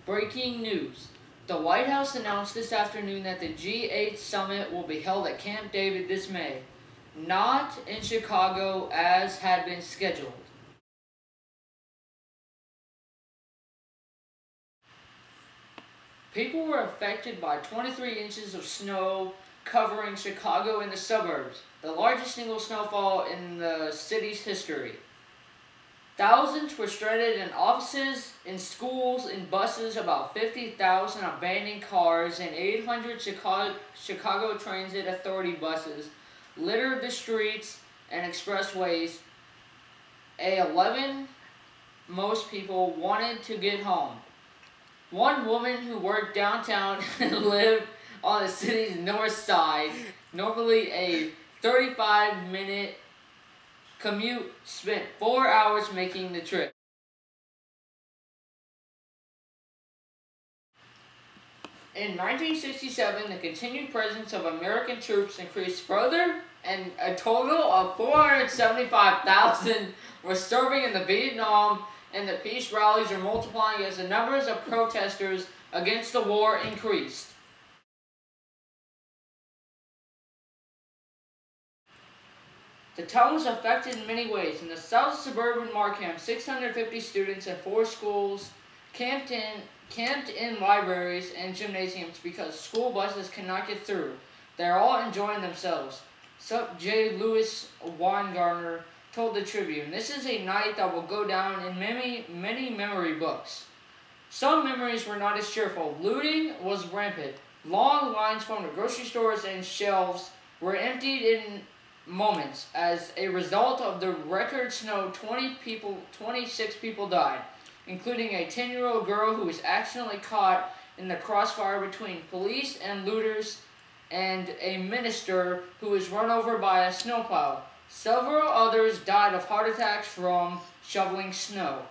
Breaking news. The White House announced this afternoon that the G8 summit will be held at Camp David this May, not in Chicago as had been scheduled. People were affected by 23 inches of snow covering Chicago and the suburbs, the largest single snowfall in the city's history. Thousands were stranded in offices, in schools, in buses, about 50,000 abandoned cars, and 800 Chicago Transit Authority buses littered the streets and expressways. Most people wanted to get home. One woman who worked downtown and lived on the city's north side, normally a 35-minute commute, spent 4 hours making the trip. In 1967, the continued presence of American troops increased further, and a total of 475,000 were serving in the Vietnam, and the peace rallies are multiplying as the numbers of protesters against the war increased. The town was affected in many ways. In the south suburban Markham, 650 students and 4 schools camped in libraries and gymnasiums because school buses cannot get through. They are all enjoying themselves. Sup J. Lewis Weingartner told the Tribune, "This is a night that will go down in many memory books." Some memories were not as cheerful. Looting was rampant. Long lines formed at grocery stores and shelves were emptied in moments. As a result of the record snow, 26 people died, including a 10-year-old girl who was accidentally caught in the crossfire between police and looters, and a minister who was run over by a snowplow. Several others died of heart attacks from shoveling snow.